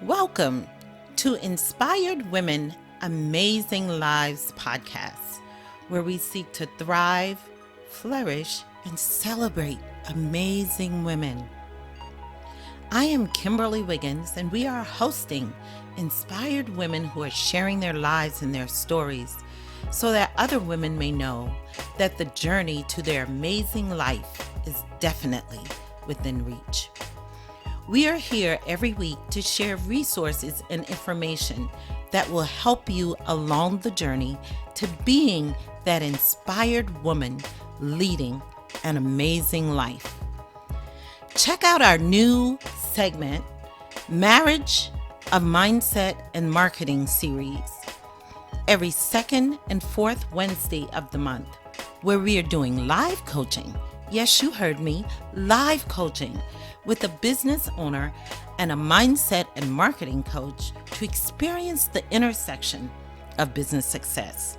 Welcome to Inspired Women, Amazing Lives podcast, where we seek to thrive, flourish, and celebrate amazing women. I am Kimberly Wiggins, and we are hosting inspired women who are sharing their lives and their stories so that other women may know that the journey to their amazing life is definitely within reach. We are here every week to share resources and information that will help you along the journey to being that inspired woman leading an amazing life. Check out our new segment, Marriage, a Mindset and Marketing series, every second and fourth Wednesday of the month, where we are doing live coaching. Yes, you heard me, live coaching with a business owner and a mindset and marketing coach to experience the intersection of business success.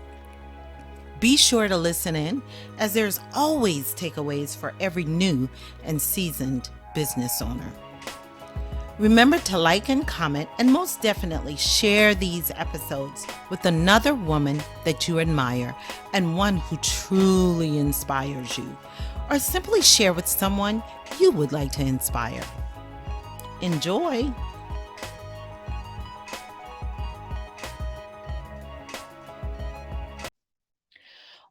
Be sure to listen in, as there's always takeaways for every new and seasoned business owner. Remember to like and comment, and most definitely share these episodes with another woman that you admire and one who truly inspires you, or simply share with someone you would like to inspire. Enjoy!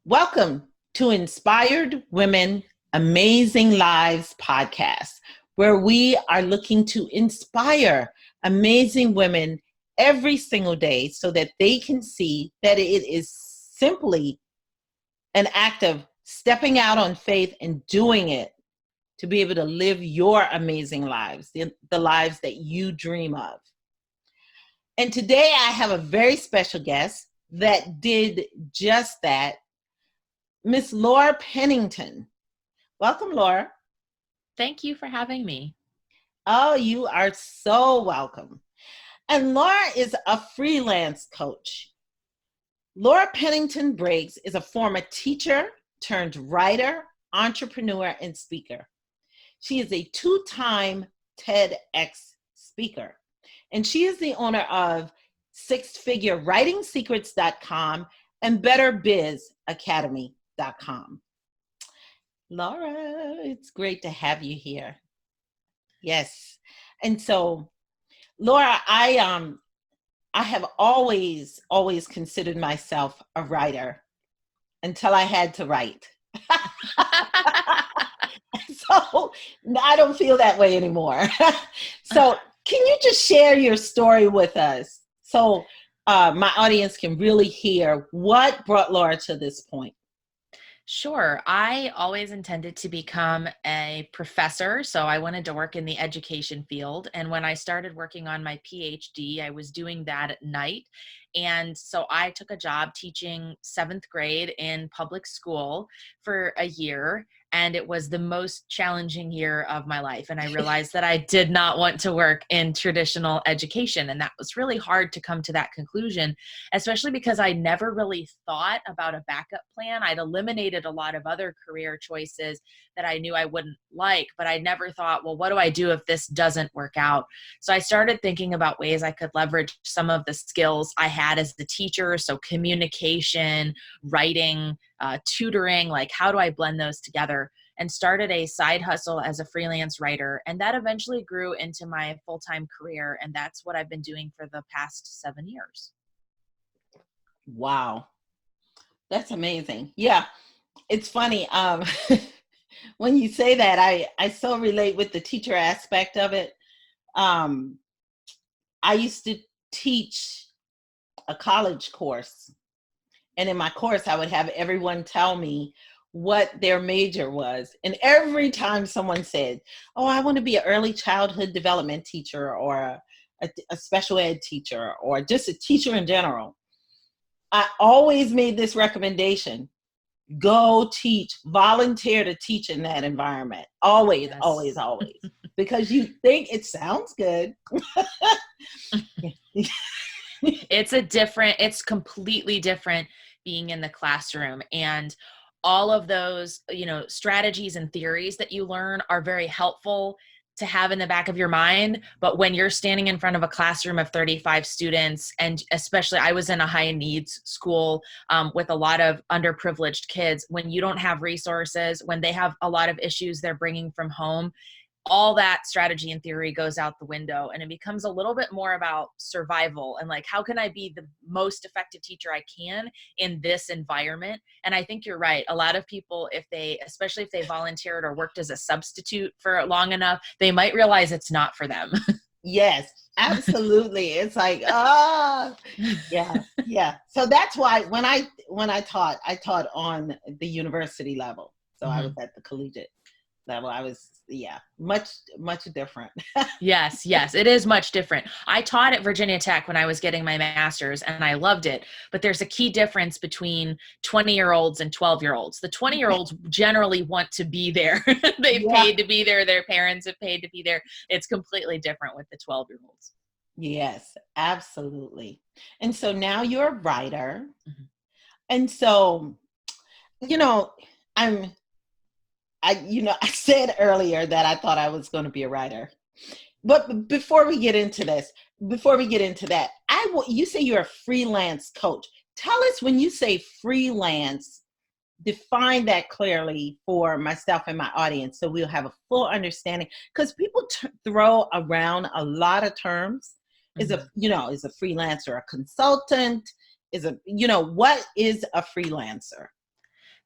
Welcome to Inspired Women, Amazing Lives podcast, where we are looking to inspire amazing women every single day so that they can see that it is simply an act of stepping out on faith and doing it to be able to live your amazing lives, the lives that you dream of. And today I have a very special guest that did just that, Miss Laura Pennington. Welcome, Laura. Thank you for having me. Oh, you are so welcome. And Laura is a freelance coach. Laura Pennington Briggs is a former teacher turned writer, entrepreneur, and speaker. She is a two-time TEDx speaker, and she is the owner of sixfigurewritingsecrets.com and betterbizacademy.com. Laura, it's great to have you here. Yes. And so, Laura, I have always considered myself a writer until I had to write. So I don't feel that way anymore. So can you just share your story with us so my audience can really hear what brought Laura to this point? Sure. I always intended to become a professor, so I wanted to work in the education field. And when I started working on my PhD, I was doing that at night. And so I took a job teaching seventh grade in public school for a year. And it was the most challenging year of my life. And I realized that I did not want to work in traditional education. And that was really hard to come to that conclusion, especially because I never really thought about a backup plan. I'd eliminated a lot of other career choices that I knew I wouldn't like, but I never thought, well, what do I do if this doesn't work out? So I started thinking about ways I could leverage some of the skills I had as the teacher. So communication, writing, tutoring, like how do I blend those together? And started a side hustle as a freelance writer. And that eventually grew into my full-time career. And that's what I've been doing for the past 7 years. Wow. That's amazing. Yeah. It's funny. When you say that, I so relate with the teacher aspect of it. I used to teach a college course, and in my course, I would have everyone tell me what their major was. And every time someone said, oh, I want to be an early childhood development teacher or a special ed teacher or just a teacher in general, I always made this recommendation: go teach, volunteer to teach in that environment. Always, Yes. always. Because you think it sounds good. It's completely different being in the classroom, and all of those, strategies and theories that you learn are very helpful. to have in the back of your mind. But when you're standing in front of a classroom of 35 students, and especially I was in a high needs school with a lot of underprivileged kids, when you don't have resources, when they have a lot of issues they're bringing from home, all that strategy and theory goes out the window, and it becomes a little bit more about survival and like, how can I be the most effective teacher I can in this environment? And I think you're right. A lot of people, especially if they volunteered or worked as a substitute for long enough, they might realize it's not for them. Yes, absolutely. It's like, yeah, yeah. So that's why when I taught on the university level. So I was Mhm. at the collegiate level. I was, yeah, much different. Yes, yes, it is much different. I taught at Virginia Tech when I was getting my master's and I loved it. But there's a key difference between 20-year-olds and 12-year-olds. The 20-year-olds generally want to be there. They've Yeah. paid to be there. Their parents have paid to be there. It's completely different with the 12-year-olds. Yes, absolutely. And so now you're a writer. Mhm. And so, you know, I'm I said earlier that I thought I was going to be a writer. But before we get into that, you say you're a freelance coach. Tell us, when you say freelance, define that clearly for myself and my audience so we'll have a full understanding, because people throw around a lot of terms. Mhm. Is a freelancer a consultant? What is a freelancer?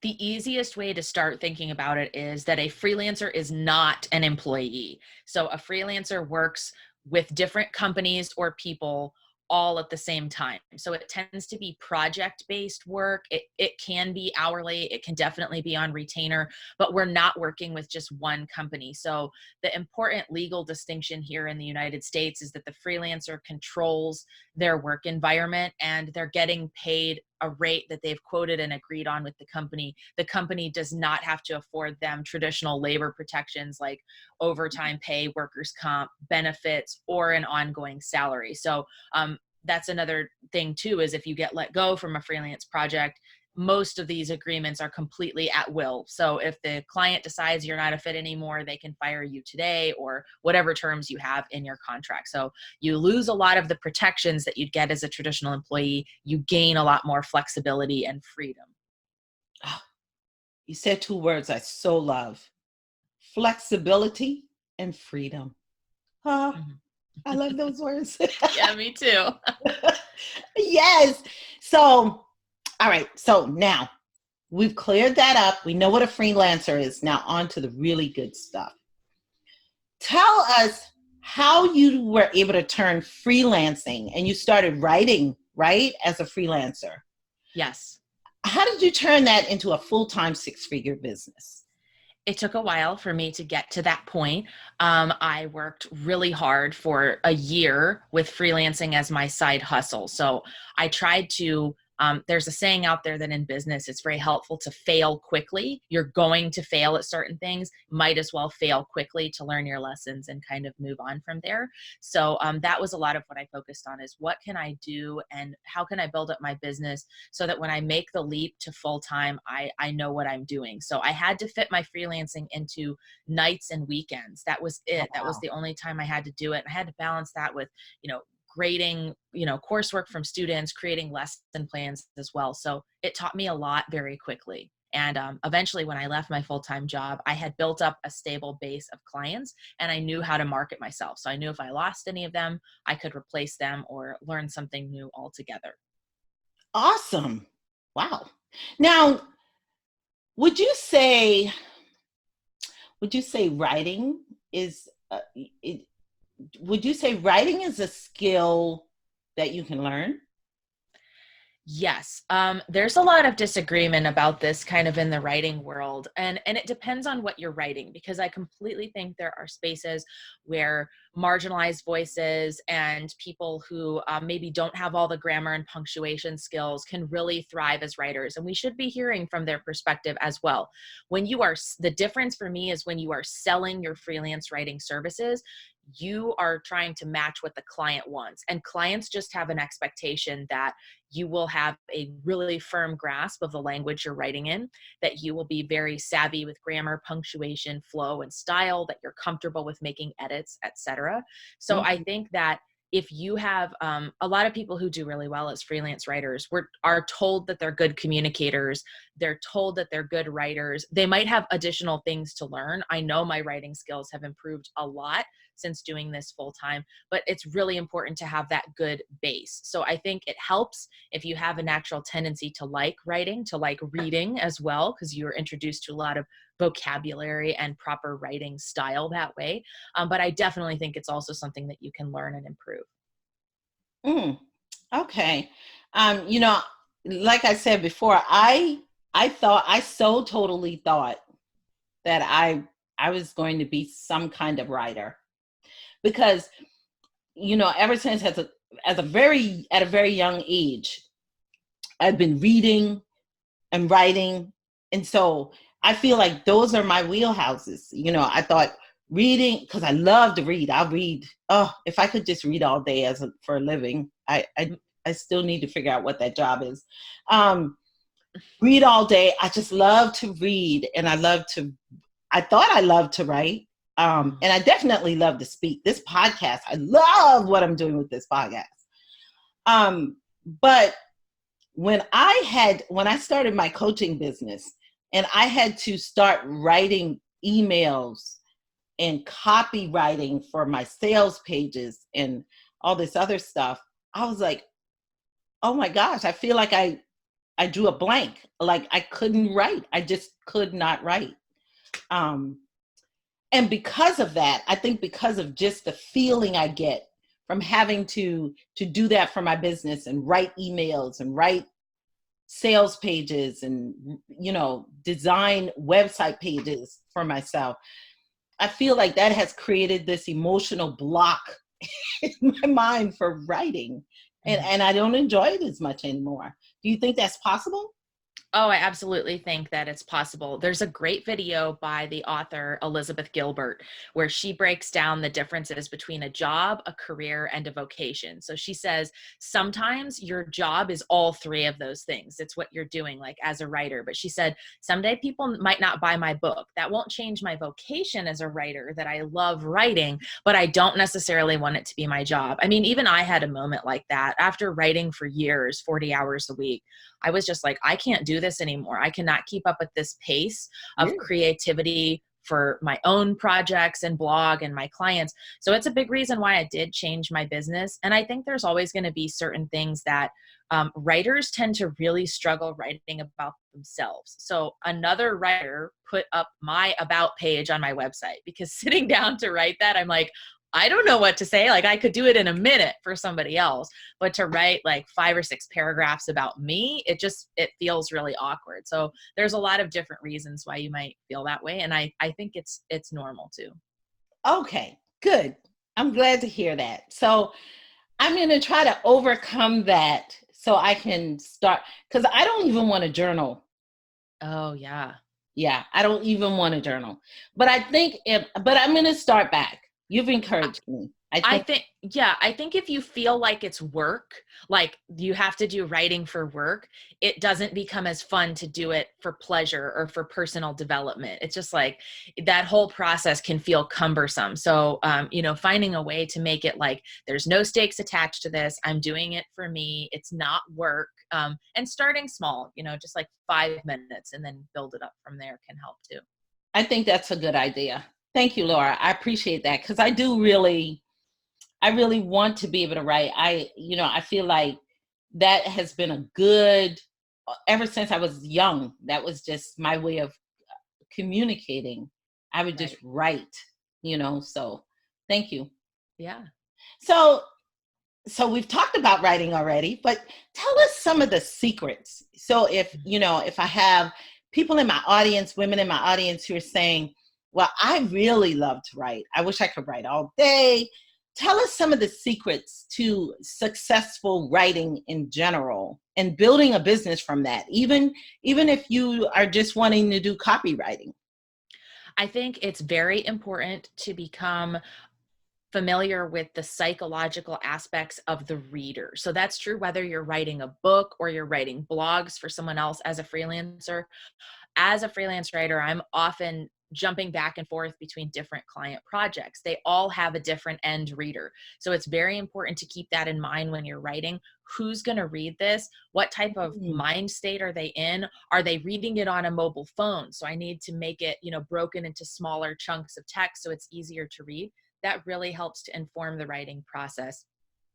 The easiest way to start thinking about it is that a freelancer is not an employee. So a freelancer works with different companies or people all at the same time. So it tends to be project-based work. It can be hourly, it can definitely be on retainer, but we're not working with just one company. So the important legal distinction here in the United States is that the freelancer controls their work environment and they're getting paid a rate that they've quoted and agreed on with the company. The company does not have to afford them traditional labor protections like overtime pay, workers' comp, benefits, or an ongoing salary. So that's another thing too, is if you get let go from a freelance project, most of these agreements are completely at will. So if the client decides you're not a fit anymore, they can fire you today or whatever terms you have in your contract. So you lose a lot of the protections that you'd get as a traditional employee. You gain a lot more flexibility and freedom. Oh, you said two words I so love: flexibility and freedom. Ah, Mhm. I love those words. Yeah, me too. Yes. So, all right. So now we've cleared that up. We know what a freelancer is. Now on to the really good stuff. Tell us how you were able to turn freelancing, and you started writing, right, as a freelancer. Yes. How did you turn that into a full-time six-figure business? It took a while for me to get to that point. I worked really hard for a year with freelancing as my side hustle. So I tried to, there's a saying out there that in business, it's very helpful to fail quickly. You're going to fail at certain things, might as well fail quickly to learn your lessons and kind of move on from there. So that was a lot of what I focused on, is what can I do and how can I build up my business so that when I make the leap to full time, I know what I'm doing. So I had to fit my freelancing into nights and weekends. That was Oh, it. That was wow. the only time I had to do it. And I had to balance that with, grading, coursework from students, creating lesson plans as well. So it taught me a lot very quickly. And eventually, when I left my full time job, I had built up a stable base of clients and I knew how to market myself. So I knew if I lost any of them, I could replace them or learn something new altogether. Awesome. Wow. Now, would you say writing is it, would you say writing is a skill that you can learn? Yes, there's a lot of disagreement about this kind of in the writing world, and it depends on what you're writing, because I completely think there are spaces where marginalized voices and people who maybe don't have all the grammar and punctuation skills can really thrive as writers, and we should be hearing from their perspective as well. The difference for me is when you are selling your freelance writing services, you are trying to match what the client wants. And clients just have an expectation that you will have a really firm grasp of the language you're writing in, that you will be very savvy with grammar, punctuation, flow, and style, that you're comfortable with making edits, etc. So I Mhm. think that if you have a lot of people who do really well as freelance writers are told that they're good communicators, they're told that they're good writers, they might have additional things to learn. I know my writing skills have improved a lot since doing this full time, but it's really important to have that good base. So I think it helps if you have a natural tendency to like writing, to like reading as well, because you're introduced to a lot of vocabulary and proper writing style that way. But I definitely think it's also something that you can learn and improve. Mm, okay. You know, like I said before, I so totally thought that I was going to be some kind of writer because, ever since at a very young age, I've been reading and writing. And so I feel like those are my wheelhouses. I thought reading, because I love to read. I'll read. Oh, if I could just read all day for a living, I still need to figure out what that job is. Read all day. I just love to read, and I thought I loved to write. And I definitely love to speak. This podcast, I love what I'm doing with this podcast. But when I started my coaching business and I had to start writing emails and copywriting for my sales pages and all this other stuff, I was like, oh my gosh, I feel like I drew a blank. Like I couldn't write. I just could not write. Um, and because of that, I think because of just the feeling I get from having to do that for my business and write emails and write sales pages and design website pages for myself, I feel like that has created this emotional block in my mind for writing, Mhm. and I don't enjoy it as much anymore. Do you think that's possible? Oh, I absolutely think that it's possible. There's a great video by the author Elizabeth Gilbert where she breaks down the differences between a job, a career, and a vocation. So she says sometimes your job is all three of those things. It's what you're doing, like as a writer. But she said someday people might not buy my book. That won't change my vocation as a writer, that I love writing, but I don't necessarily want it to be my job. I mean, even I had a moment like that after writing for years, 40 hours a week. I was just like, I can't do this anymore. I cannot keep up with this pace of Yeah. creativity for my own projects and blog and my clients. So it's a big reason why I did change my business. And I think there's always going to be certain things that writers tend to really struggle writing about themselves. So another writer put up my about page on my website because sitting down to write that, I'm like, I don't know what to say. Like I could do it in a minute for somebody else, but to write like 5 or 6 paragraphs about me, it feels really awkward. So there's a lot of different reasons why you might feel that way. And I think it's normal too. Okay, good. I'm glad to hear that. So I'm going to try to overcome that so I can start, because I don't even want to journal. Oh yeah. Yeah, I don't even want to journal. But but I'm going to start back. You've encouraged me. I think if you feel like it's work, like you have to do writing for work, it doesn't become as fun to do it for pleasure or for personal development. It's just like that whole process can feel cumbersome. So, finding a way to make it like there's no stakes attached to this. I'm doing it for me. It's not work. And starting small, just like 5 minutes and then build it up from there can help too. I think that's a good idea. Thank you, Laura. I appreciate that because I really want to be able to write. I feel like that has been a good, ever since I was young, that was just my way of communicating. I would just Right. write, so thank you. Yeah. So, so we've talked about writing already, but tell us some of the secrets. So if I have people in my audience, women in my audience who are saying, well, I really love to write. I wish I could write all day. Tell us some of the secrets to successful writing in general and building a business from that, even if you are just wanting to do copywriting. I think it's very important to become familiar with the psychological aspects of the reader. So that's true whether you're writing a book or you're writing blogs for someone else as a freelancer. As a freelance writer, I'm often jumping back and forth between different client projects. They all have a different end reader. So it's very important to keep that in mind when you're writing. Who's going to read this? What type of mind state are they in? Are they reading it on a mobile phone? So I need to make it, broken into smaller chunks of text so it's easier to read. That really helps to inform the writing process.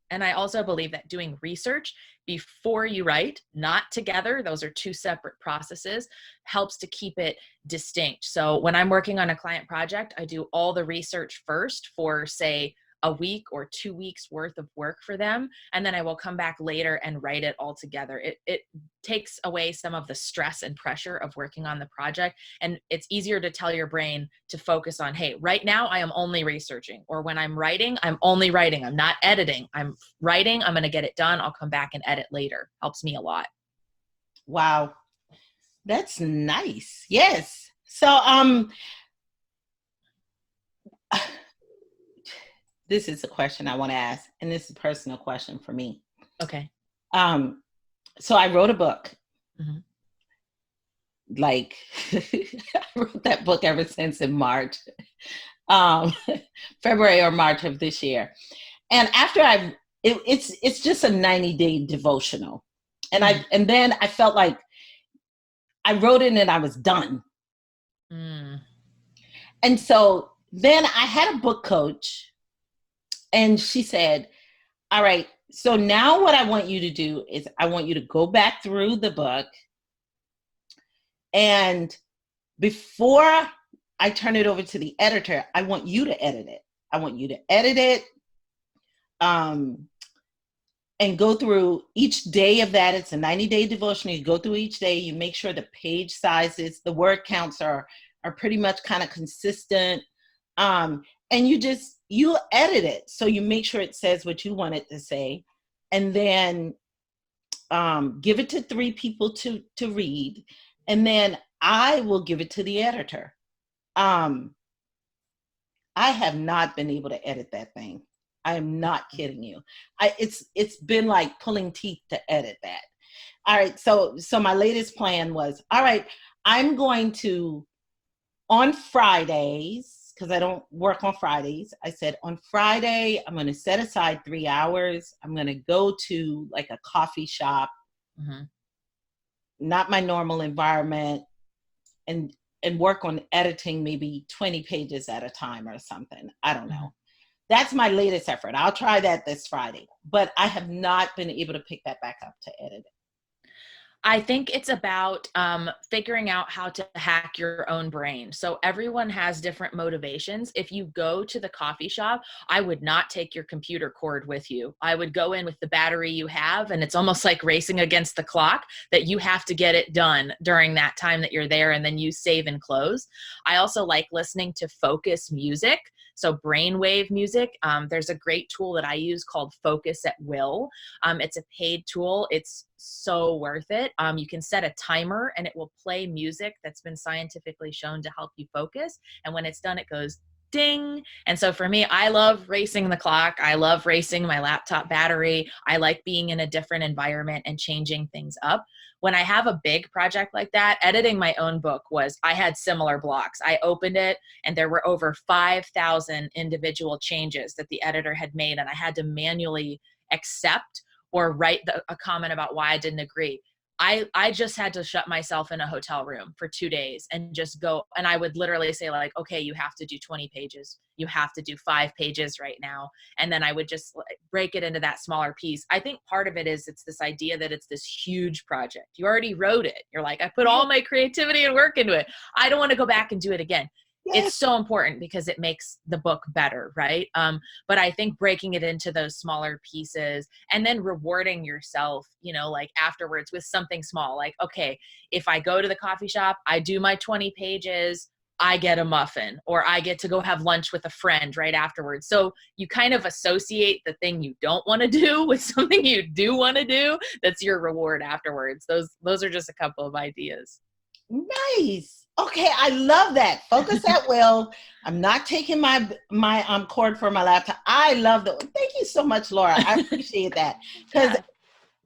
And I also believe that doing research before you write, not together, those are two separate processes, helps to keep it distinct. So when I'm working on a client project, I do all the research first for, say, a week or 2 weeks worth of work for them. And then I will come back later and write it all together. It takes away some of the stress and pressure of working on the project. And it's easier to tell your brain to focus on, hey, right now I am only researching, or when I'm writing, I'm only writing. I'm not editing. I'm writing. I'm going to get it done. I'll come back and edit later. Helps me a lot. Wow. That's nice. Yes. So, this is a question I want to ask, and this is a personal question for me. Okay. So I wrote a book. Mm-hmm. Like, I wrote that book ever since in March, February or March of this year. And after it's just a 90-day devotional. And then I felt like I wrote it and I was done. And so then I had a book coach, and she said, all right, so now what I want you to do is I want you to go back through the book, and before I turn it over to the editor, I want you to edit it. I want you to edit it and go through each day of that. It's a 90-day devotion. You go through each day. You make sure the page sizes, the word counts are pretty much kind of consistent. And you edit it. So you make sure it says what you want it to say. And then give it to 3 people to read. And then I will give it to the editor. I have not been able to edit that thing. I am not kidding you. It's been like pulling teeth to edit that. All right. So my latest plan was, all right, I'm going to, on Fridays, because I don't work on Fridays, I said on Friday, I'm going to set aside 3 hours. I'm going to go to like a coffee shop, not my normal environment, and work on editing maybe 20 pages at a time or something. I don't know. That's my latest effort. I'll try that this Friday, but I have not been able to pick that back up to edit it. I think it's about figuring out how to hack your own brain. So everyone has different motivations. If you go to the coffee shop, I would not take your computer cord with you. I would go in with the battery you have, and it's almost like racing against the clock that you have to get it done during that time that you're there, and then you save and close. I also like listening to focus music. So brainwave music. There's a great tool that I use called Focus at Will. It's a paid tool. It's so worth it. You can set a timer and it will play music that's been scientifically shown to help you focus. And when it's done, it goes ding. And so for me, I love racing the clock. I love racing my laptop battery. I like being in a different environment and changing things up. When I have a big project like that, editing my own book I had similar blocks. I opened it and there were over 5,000 individual changes that the editor had made, and I had to manually accept or write a comment about why I didn't agree. I just had to shut myself in a hotel room for 2 days and just go. And I would literally say like, okay, you have to do 20 pages. You have to do 5 pages right now. And then I would just break it into that smaller piece. I think part of it is it's this idea that it's this huge project. You already wrote it. You're like, I put all my creativity and work into it. I don't want to go back and do it again. It's so important because it makes the book better, right? But I think breaking it into those smaller pieces and then rewarding yourself, like afterwards with something small, like, okay, if I go to the coffee shop, I do my 20 pages, I get a muffin, or I get to go have lunch with a friend right afterwards. So you kind of associate the thing you don't want to do with something you do want to do. That's your reward afterwards. Those are just a couple of ideas. Nice. Okay, I love that. Focus at will. I'm not taking my cord for my laptop. I love that. Thank you so much, Laura. I appreciate that because Yeah.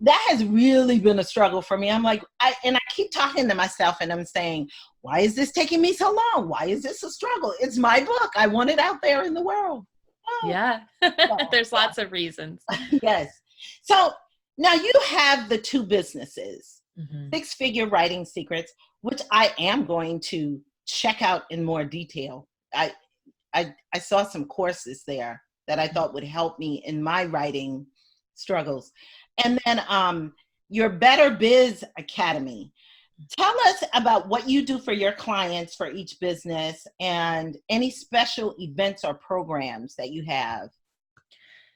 that has really been a struggle for me. I'm like, I keep talking to myself and I'm saying, why is this taking me so long? Why is this a struggle? It's my book. I want it out there in the world. Oh, Yeah. so, There's lots of reasons. yes. So now you have the two businesses, Mhm. Six-Figure Writing Secrets, which I am going to check out in more detail. I saw some courses there that I thought would help me in my writing struggles. And then your Better Biz Academy. Tell us about what you do for your clients for each business and any special events or programs that you have.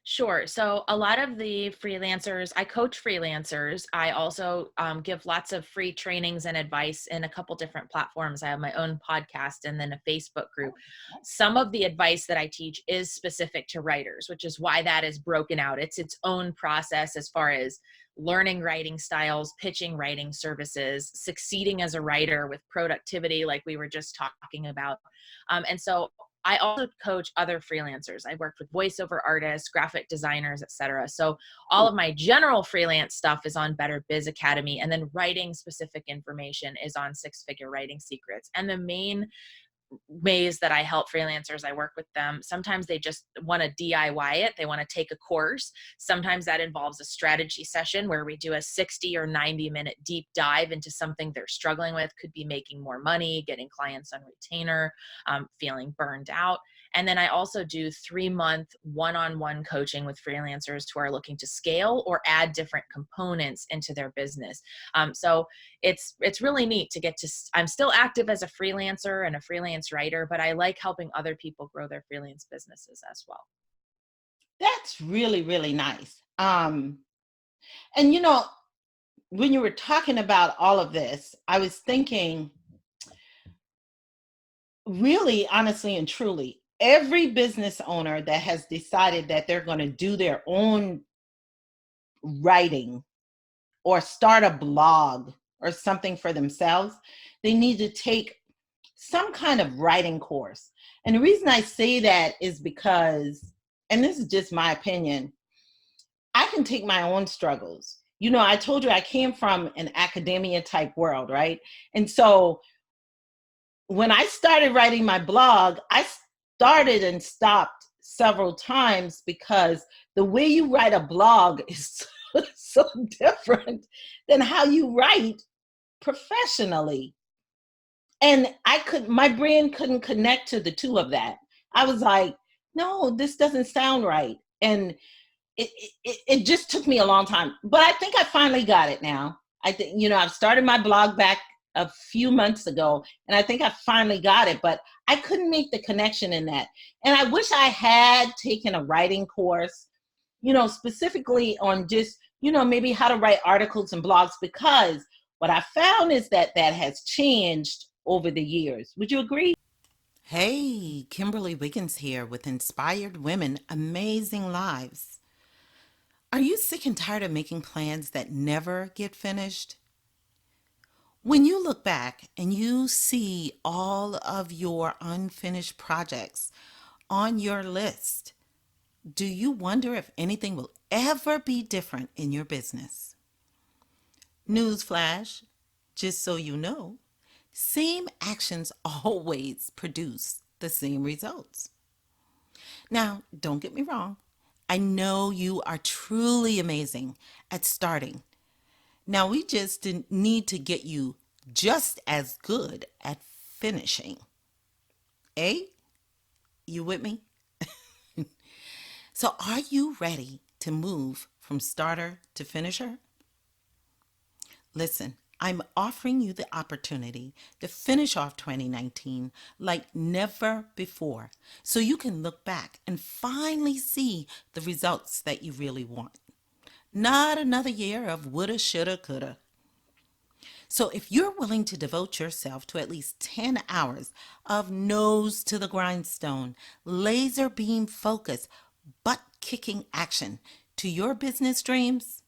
Sure. So a lot of the freelancers, I coach freelancers. I also give lots of free trainings and advice in a couple different platforms. I have my own podcast and then a Facebook group. Some of the advice that I teach is specific to writers, which is why that is broken out. It's its own process as far as learning writing styles, pitching writing services, succeeding as a writer with productivity, like we were just talking about. And so I also coach other freelancers. I worked with voiceover artists, graphic designers, etc. So all of my general freelance stuff is on Better Biz Academy, and then writing specific information is on Six Figure Writing Secrets. And the main ways that I help freelancers, I work with them. Sometimes they just want to DIY it. They want to take a course. Sometimes that involves a strategy session where we do a 60 or 90-minute deep dive into something they're struggling with. Could be making more money, getting clients on retainer, feeling burned out. And then I also do 3-month one-on-one coaching with freelancers who are looking to scale or add different components into their business. So it's really neat to get to, I'm still active as a freelancer and a freelance writer, but I like helping other people grow their freelance businesses as well. That's really, really nice. And you know, when you were talking about all of this, I was thinking, really, honestly, and truly, every business owner that has decided that they're going to do their own writing or start a blog or something for themselves, they need to take some kind of writing course. And the reason I say that is because, and this is just my opinion, I can take my own struggles. You know, I told you I came from an academia type world, right? And so when I started writing my blog, I started and stopped several times because the way you write a blog is so different than how you write professionally. And my brain couldn't connect to the two of that. I was like, no, this doesn't sound right. And it just took me a long time, but I think I finally got it now. I think, you know, I've started my blog back a few months ago, and I think I finally got it, but I couldn't make the connection in that. And I wish I had taken a writing course, you know, specifically on just, you know, maybe how to write articles and blogs, because what I found is that that has changed over the years. Would you agree? Hey, Kimberly Wiggins here with Inspired Women Amazing Lives. Are you sick and tired of making plans that never get finished? When you look back and you see all of your unfinished projects on your list, do you wonder if anything will ever be different in your business? Newsflash, just so you know, same actions always produce the same results. Now, don't get me wrong. I know you are truly amazing at starting. Now, we just need to get you just as good at finishing. Eh? You with me? So, are you ready to move from starter to finisher? Listen, I'm offering you the opportunity to finish off 2019 like never before so you can look back and finally see the results that you really want. Not another year of woulda, shoulda, coulda. So, if you're willing to devote yourself to at least 10 hours of nose to the grindstone, laser beam focus, butt kicking action to your business dreams,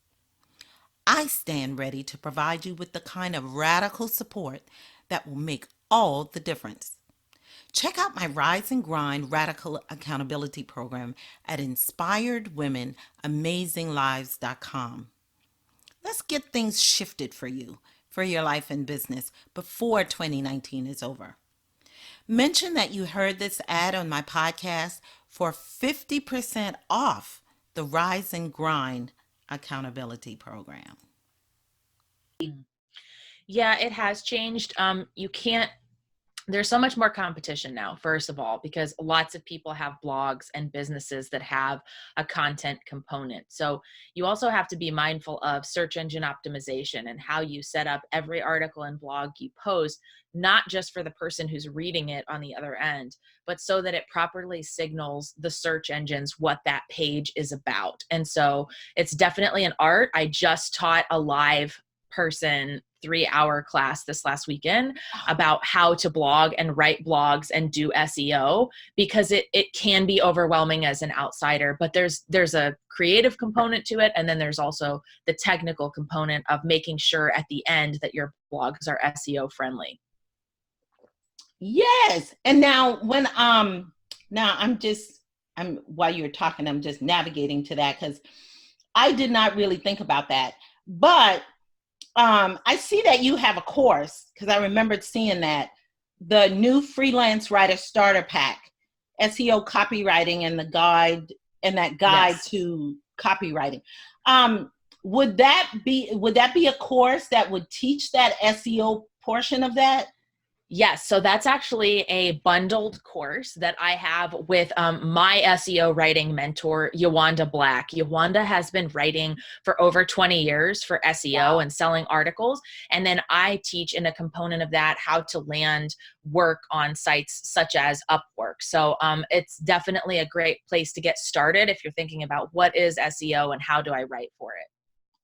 I stand ready to provide you with the kind of radical support that will make all the difference. Check out my Rise and Grind Radical Accountability Program at inspiredwomenamazinglives.com. Let's get things shifted for you, for your life and business before 2019 is over. Mention that you heard this ad on my podcast for 50% off the Rise and Grind Accountability Program. Yeah, it has changed. You can't There's so much more competition now, first of all, because lots of people have blogs and businesses that have a content component. So you also have to be mindful of search engine optimization and how you set up every article and blog you post, not just for the person who's reading it on the other end, but so that it properly signals the search engines what that page is about. And so it's definitely an art. I just taught a live person 3-hour class this last weekend about how to blog and write blogs and do SEO, because it can be overwhelming as an outsider, but there's a creative component to it. And then there's also the technical component of making sure at the end that your blogs are SEO friendly. Yes. And now while you're talking, I'm just navigating to that because I did not really think about that. But I see that you have a course, because I remembered seeing that, the new Freelance Writer Starter Pack, SEO copywriting and guide yes, to copywriting. Would that be a course that would teach that SEO portion of that? Yes, so that's actually a bundled course that I have with my SEO writing mentor, Yawanda Black. Yawanda has been writing for over 20 years for SEO wow, and selling articles. And then I teach in a component of that how to land work on sites such as Upwork. So it's definitely a great place to get started if you're thinking about what is SEO and how do I write for it.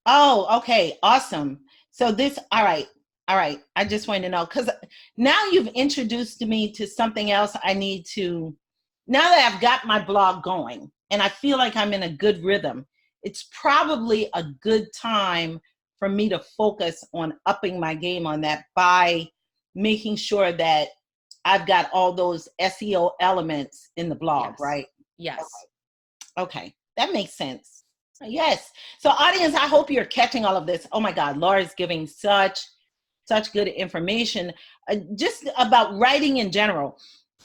Oh, okay. Awesome. So all right. I just wanted to know, because now you've introduced me to something else I need to, now that I've got my blog going and I feel like I'm in a good rhythm, it's probably a good time for me to focus on upping my game on that by making sure that I've got all those SEO elements in the blog, yes, right? Yes. Okay. That makes sense. Yes. So audience, I hope you're catching all of this. Oh my God, Laura's giving such good information just about writing in general.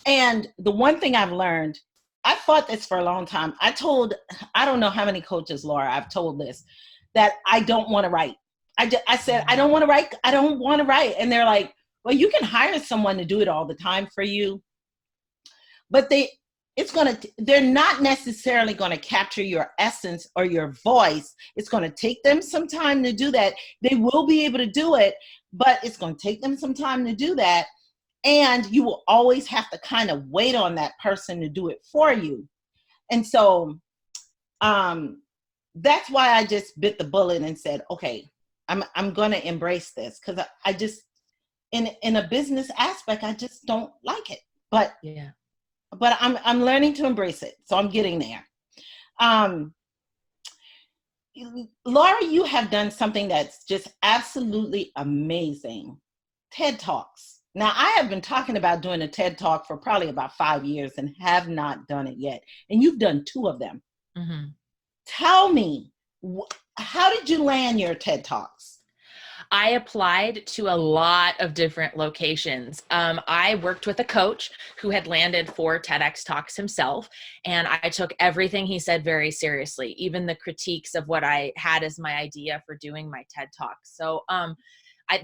And the one thing I've learned, I fought this for a long time. I don't know how many coaches, Laura, I've told this, that I don't want to write. I said, I don't want to write. I don't want to write. And they're like, well, you can hire someone to do it all the time for you. But they're not necessarily going to capture your essence or your voice. It's going to take them some time to do that. They will be able to do it, but it's going to take them some time to do that. And you will always have to kind of wait on that person to do it for you. And so that's why I just bit the bullet and said, okay, I'm going to embrace this, because I just, in a business aspect, I just don't like it. But yeah. But I'm learning to embrace it. So I'm getting there. Laura, you have done something that's just absolutely amazing. TED Talks. Now, I have been talking about doing a TED Talk for probably about 5 years and have not done it yet. And you've done 2 of them. Mm-hmm. Tell me, how did you land your TED Talks? I applied to a lot of different locations. I worked with a coach who had landed 4 TEDx talks himself, and I took everything he said very seriously, even the critiques of what I had as my idea for doing my TED Talks. So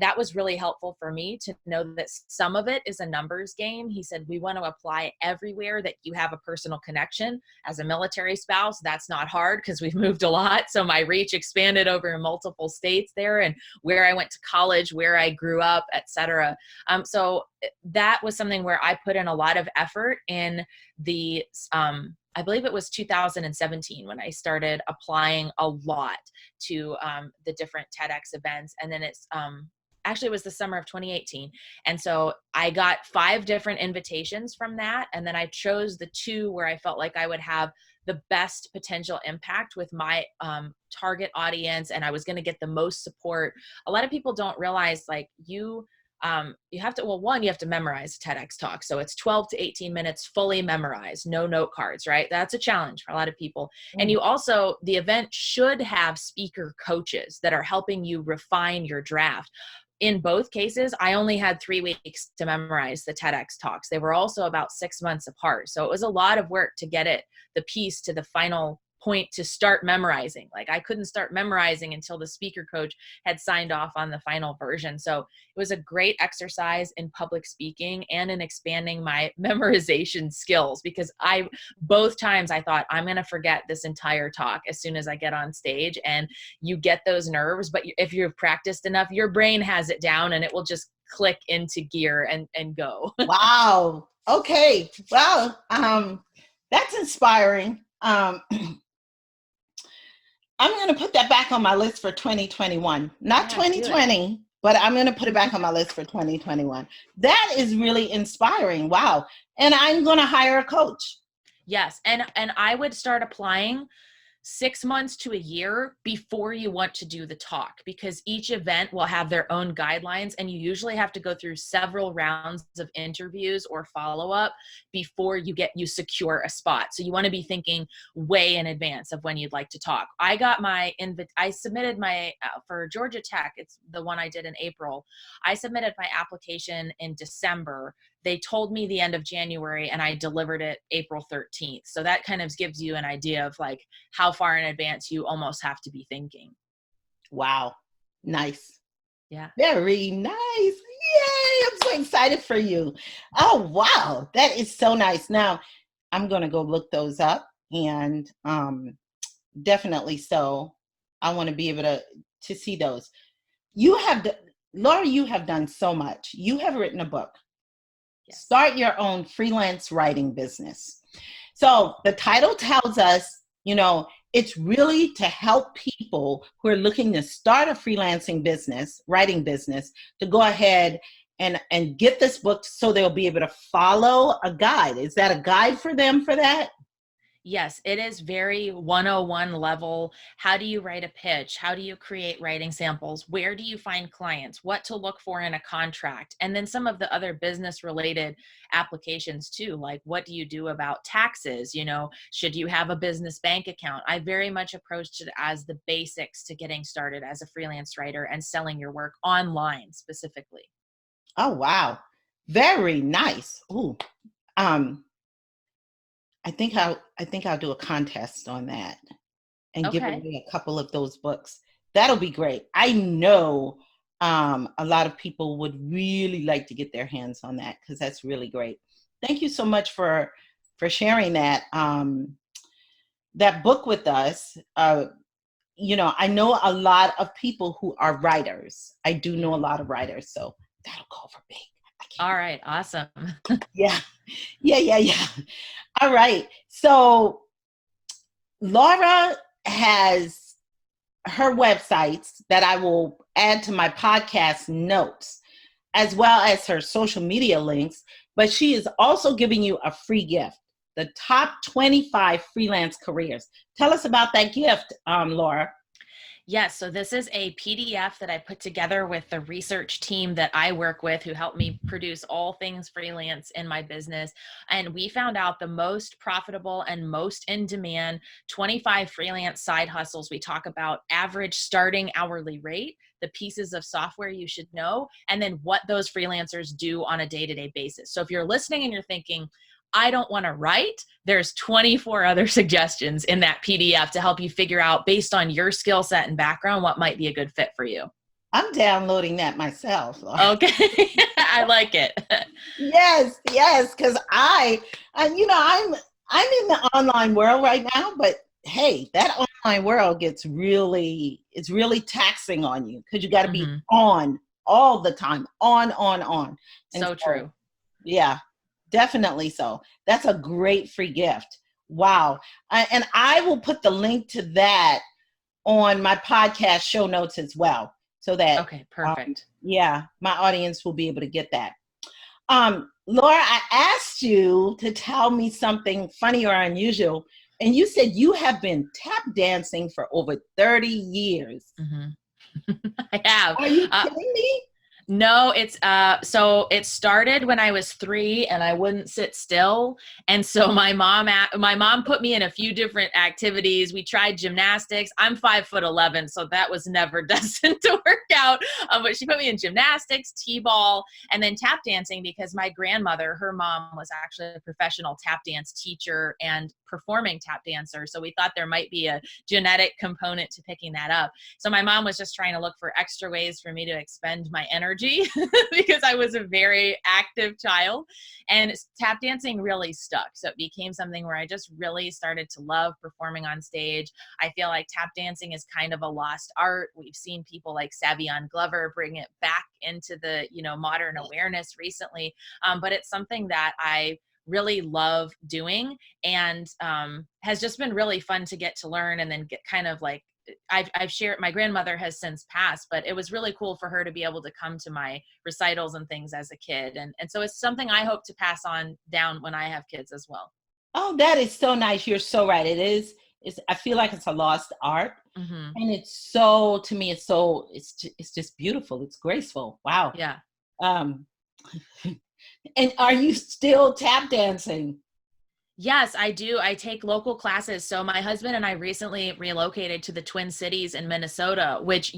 that was really helpful for me to know that some of it is a numbers game. He said, we want to apply everywhere that you have a personal connection. As a military spouse, that's not hard because we've moved a lot. So my reach expanded over multiple states there, and where I went to college, where I grew up, etc. So that was something where I put in a lot of effort in the, I believe it was 2017 when I started applying a lot to the different TEDx events. And then actually it was the summer of 2018. And so I got 5 different invitations from that. And then I chose the 2 where I felt like I would have the best potential impact with my target audience, and I was going to get the most support. A lot of people don't realize, like, you you have to, well, one, you have to memorize a TEDx talk. So it's 12 to 18 minutes fully memorized, no note cards, right? That's a challenge for a lot of people. And you also, the event should have speaker coaches that are helping you refine your draft. In both cases, I only had 3 weeks to memorize the TEDx talks. They were also about 6 months apart. So it was a lot of work to get the piece to the final point to start memorizing. Like I couldn't start memorizing until the speaker coach had signed off on the final version. So it was a great exercise in public speaking and in expanding my memorization skills, because both times I thought I'm going to forget this entire talk as soon as I get on stage, and you get those nerves, but if you've practiced enough, your brain has it down and it will just click into gear and go. Wow. Okay. Well, that's inspiring. I'm going to put that back on my list for 2021. Not 2020, but I'm going to put it back on my list for 2021. That is really inspiring. Wow. And I'm going to hire a coach. Yes. And I would start applying 6 months to a year before you want to do the talk, because each event will have their own guidelines, and you usually have to go through several rounds of interviews or follow-up before you secure a spot. So you want to be thinking way in advance of when you'd like to talk. I got I submitted my for Georgia Tech. It's the one I did in April. I submitted my application in December. They told me the end of January, and I delivered it April 13th. So that kind of gives you an idea of like how far in advance you almost have to be thinking. Wow. Nice. Yeah. Very nice. Yay. I'm so excited for you. Oh, wow. That is so nice. Now, I'm going to go look those up, and definitely so. I want to be able to see those. Laura, you have done so much. You have written a book. Yes. Start your own freelance writing business. So the title tells us, it's really to help people who are looking to start a freelancing business, writing business, to go ahead and get this book so they'll be able to follow a guide. Is that a guide for them for that? Yes, it is very 101 level. How do you write a pitch? How do you create writing samples? Where do you find clients? What to look for in a contract? And then some of the other business related applications too, like what do you do about taxes? Should you have a business bank account? I very much approached it as the basics to getting started as a freelance writer and selling your work online specifically. Oh, wow. Very nice. Ooh. I think I'll do a contest on that and give away a couple of those books. That'll be great. I know a lot of people would really like to get their hands on that, because that's really great. Thank you so much for sharing that that book with us. I know a lot of people who are writers. I do know a lot of writers, so that'll go over big. All right. Awesome. Yeah. All right. So Laura has her websites that I will add to my podcast notes, as well as her social media links, but she is also giving you a free gift, the top 25 freelance careers. Tell us about that gift, Laura. Yes, so this is a PDF that I put together with the research team that I work with, who helped me produce all things freelance in my business. And we found out the most profitable and most in demand 25 freelance side hustles. We talk about average starting hourly rate, the pieces of software you should know, and then what those freelancers do on a day-to-day basis. So if you're listening and you're thinking, I don't want to write, there's 24 other suggestions in that PDF to help you figure out, based on your skill set and background, what might be a good fit for you. I'm downloading that myself, Laura. Okay. I like it. Yes, because I'm in the online world right now, but hey, that online world it's really taxing on you, because you got to be on all the time, on. And so true. Yeah. Definitely so. That's a great free gift. Wow. And I will put the link to that on my podcast show notes as well, so that okay, perfect. My audience will be able to get that. Laura, I asked you to tell me something funny or unusual, and you said you have been tap dancing for over 30 years. I have. Are you kidding me? No, it's so it started when I was 3 and I wouldn't sit still. And so my mom put me in a few different activities. We tried gymnastics. I'm 5'11", so that was never destined to work out. But she put me in gymnastics, t-ball, and then tap dancing because my grandmother, her mom was actually a professional tap dance teacher and performing tap dancer. So we thought there might be a genetic component to picking that up. So my mom was just trying to look for extra ways for me to expend my energy because I was a very active child, and tap dancing really stuck. So it became something where I just really started to love performing on stage. I feel like tap dancing is kind of a lost art. We've seen people like Savion Glover bring it back into the, modern awareness recently. But it's something that I really love doing, and has just been really fun to get to learn and then get kind of like I've shared. My grandmother has since passed, but it was really cool for her to be able to come to my recitals and things as a kid. And so it's something I hope to pass on down when I have kids as well. Oh, that is so nice. You're so right. It is. I feel like it's a lost art. Hmm. And it's so, to me, it's just beautiful. It's graceful. Wow. Yeah. Um, and are you still tap dancing? Yes, I do. I take local classes. So my husband and I recently relocated to the Twin Cities in Minnesota, which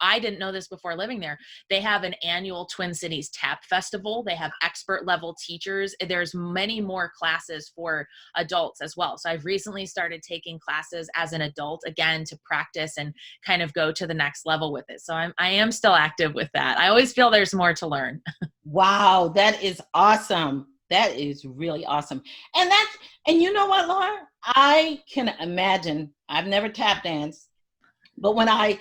I didn't know this before living there. They have an annual Twin Cities Tap Festival. They have expert level teachers. There's many more classes for adults as well. So I've recently started taking classes as an adult again to practice and kind of go to the next level with it. So I am still active with that. I always feel there's more to learn. Wow, that is awesome. That is really awesome. And you know what, Laura? I can imagine, I've never tap danced, but when I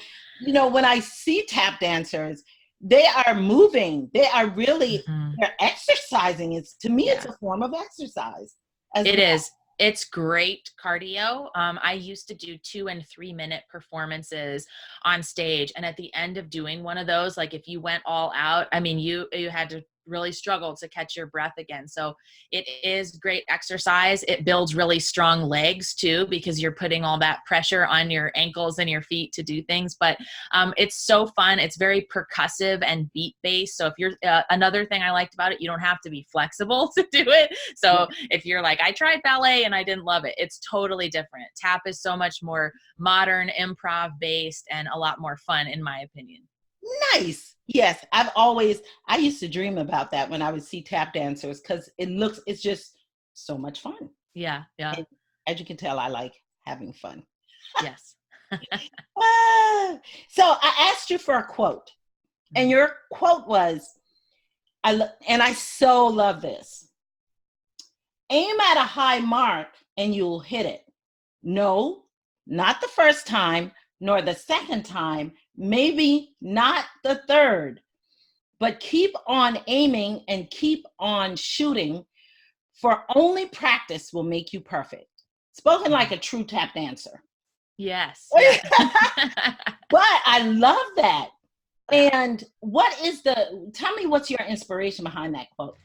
see tap dancers, they are moving. They are really, Mhm. they're exercising. To me, it's Yeah. a form of exercise as It well. is. It's great cardio. I used to do 2 and 3 minute performances on stage, and at the end of doing one of those, like if you went all out, I mean, you had to really struggle to catch your breath again. So it is great exercise. It builds really strong legs too, because you're putting all that pressure on your ankles and your feet to do things. But it's so fun. It's very percussive and beat based. So if you're another thing I liked about it, you don't have to be flexible to do it. So if you're like, I tried ballet and I didn't love it, it's totally different. Tap is so much more modern, improv based, and a lot more fun, in my opinion. Nice. Yes, I used to dream about that when I would see tap dancers because it's just so much fun. Yeah, yeah, And as you can tell, I like having fun. yes. Ah, so I asked you for a quote, and Mhm. your quote was, and I so love this. Aim at a high mark and you'll hit it. No, not the first time, nor the second time, maybe not the third, but keep on aiming and keep on shooting, for only practice will make you perfect. Spoken like Mhm. a true tap dancer. Yes, yeah. But I love that. Yeah. And tell me what's your inspiration behind that quote?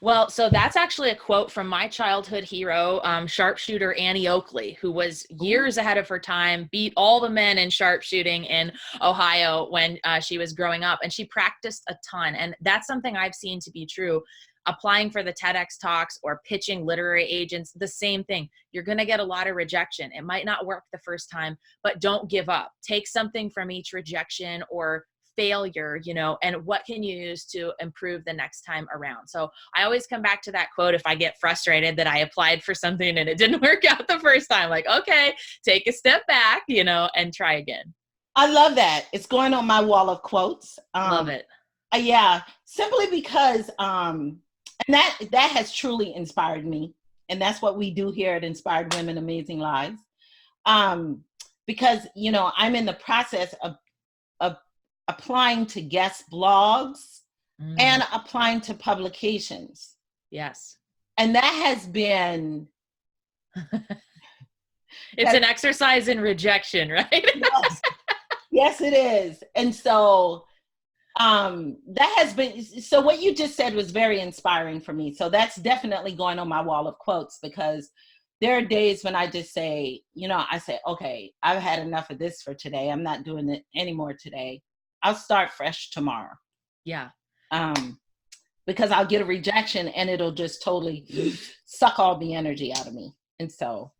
Well, so that's actually a quote from my childhood hero, sharpshooter Annie Oakley, who was Ooh. years ahead of her time, beat all the men in sharpshooting in Ohio when she was growing up. And she practiced a ton. And that's something I've seen to be true. Applying for the TEDx talks or pitching literary agents, the same thing. You're going to get a lot of rejection. It might not work the first time, but don't give up. Take something from each rejection or failure, and what can you use to improve the next time around? So I always come back to that quote if I get frustrated that I applied for something and it didn't work out the first time. Like, okay, take a step back, and try again. I love that. It's going on my wall of quotes. Love it. Yeah, simply because and that has truly inspired me. And that's what we do here at Inspired Women Amazing Lives. Um, because I'm in the process of applying to guest blogs Mm, and applying to publications. yes. And that has been It's that an exercise in rejection, right? yes, yes it is. And so that has been, so what you just said was very inspiring for me. So that's definitely going on my wall of quotes, because there are days when I just say, I say, okay, I've had enough of this for today. I'm not doing it anymore today. I'll start fresh tomorrow. Yeah. Because I'll get a rejection and it'll just totally suck all the energy out of me. And so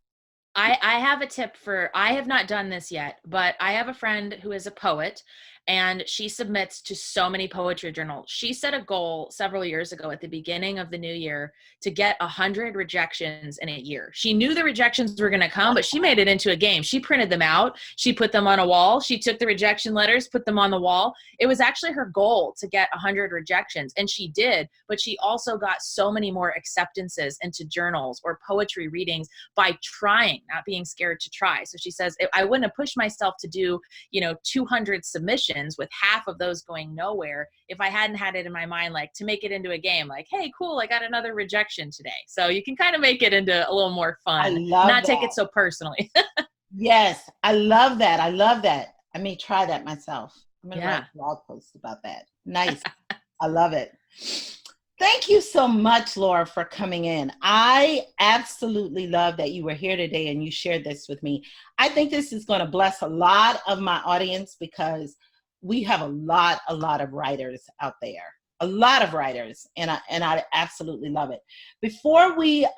I have a tip I have not done this yet, but I have a friend who is a poet and she submits to so many poetry journals. She set a goal several years ago at the beginning of the new year to get 100 rejections in a year. She knew the rejections were going to come, but she made it into a game. She printed them out. She put them on a wall. She took the rejection letters, put them on the wall. It was actually her goal to get 100 rejections, and she did, but she also got so many more acceptances into journals or poetry readings by trying, not being scared to try. So she says, I wouldn't have pushed myself to do, 200 submissions with half of those going nowhere if I hadn't had it in my mind, like, to make it into a game, like, hey, cool, I got another rejection today. So you can kind of make it into a little more fun, not take it so personally. Yes, I love that. I love that. I may try that myself. I'm going to write a blog post about that. Nice. I love it. Thank you so much, Laura, for coming in. I absolutely love that you were here today and you shared this with me. I think this is going to bless a lot of my audience because we have a lot of writers out there, a lot of writers, and I absolutely love it. Before we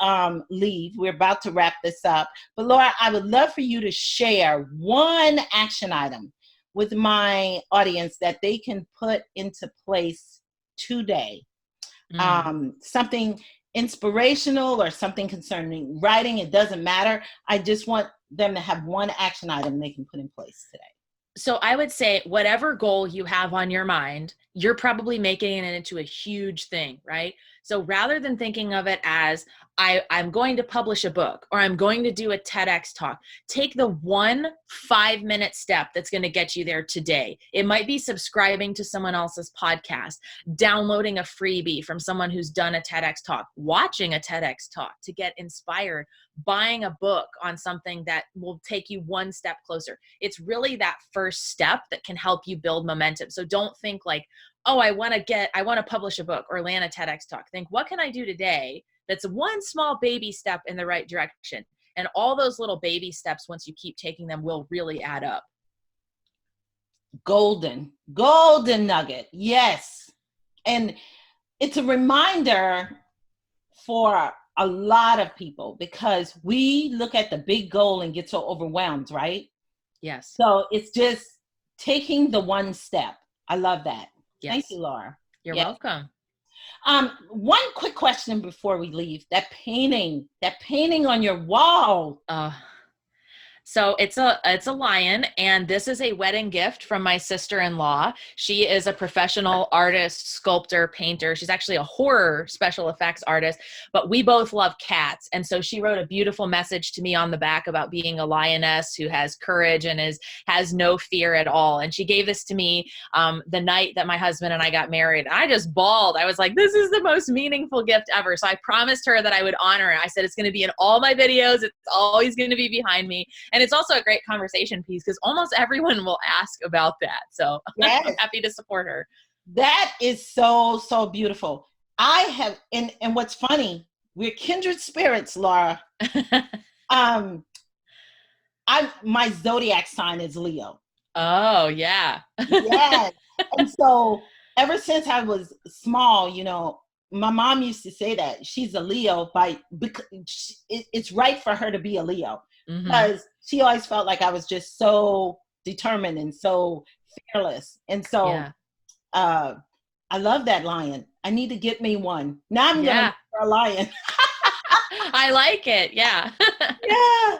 leave, we're about to wrap this up, but Laura, I would love for you to share one action item with my audience that they can put into place today. Something inspirational or something concerning writing, it doesn't matter. I just want them to have one action item they can put in place today. So I would say whatever goal you have on your mind, you're probably making it into a huge thing, right? So rather than thinking of it as I'm going to publish a book or I'm going to do a TEDx talk, take the 1 5-minute step that's going to get you there today. It might be subscribing to someone else's podcast, downloading a freebie from someone who's done a TEDx talk, watching a TEDx talk to get inspired, buying a book on something that will take you one step closer. It's really that first step that can help you build momentum. So don't think like, oh, I want to publish a book or land a TEDx talk. Think, what can I do today that's one small baby step in the right direction? And all those little baby steps, once you keep taking them, will really add up. Golden nugget. Yes. And it's a reminder for a lot of people because we look at the big goal and get so overwhelmed, right? Yes. So it's just taking the one step. I love that. Yes. Thank you, Laura. You're welcome. One quick question before we leave. That painting on your wall. So it's a lion, and this is a wedding gift from my sister-in-law. She is a professional artist, sculptor, painter. She's actually a horror special effects artist, but we both love cats. And so she wrote a beautiful message to me on the back about being a lioness who has courage and has no fear at all. And she gave this to me the night that my husband and I got married. And I just bawled. I was like, this is the most meaningful gift ever. So I promised her that I would honor it. I said, it's going to be in all my videos. It's always going to be behind me. And it's also a great conversation piece because almost everyone will ask about that. So yes. I'm happy to support her. That is so, so beautiful. I have, and what's funny, we're kindred spirits, Laura. My zodiac sign is Leo. Oh, yeah. Yes. And so ever since I was small, my mom used to say that she's a Leo because it's right for her to be a Leo. Because she always felt like I was just so determined and so fearless. And so I love that lion. I need to get me one. Now I'm going for a lion. I like it. Yeah. Yeah.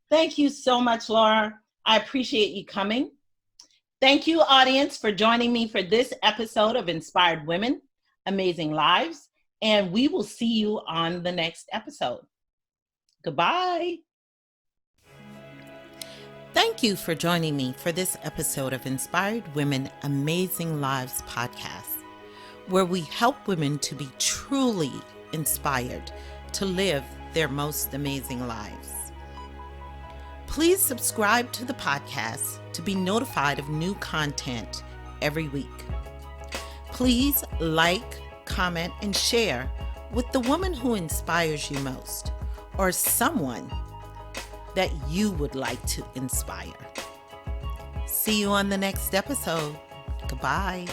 Thank you so much, Laura. I appreciate you coming. Thank you, audience, for joining me for this episode of Inspired Women, Amazing Lives. And we will see you on the next episode. Goodbye. Thank you for joining me for this episode of Inspired Women, Amazing Lives podcast, where we help women to be truly inspired to live their most amazing lives. Please subscribe to the podcast to be notified of new content every week. Please like, comment, and share with the woman who inspires you most or someone that you would like to inspire. See you on the next episode. Goodbye.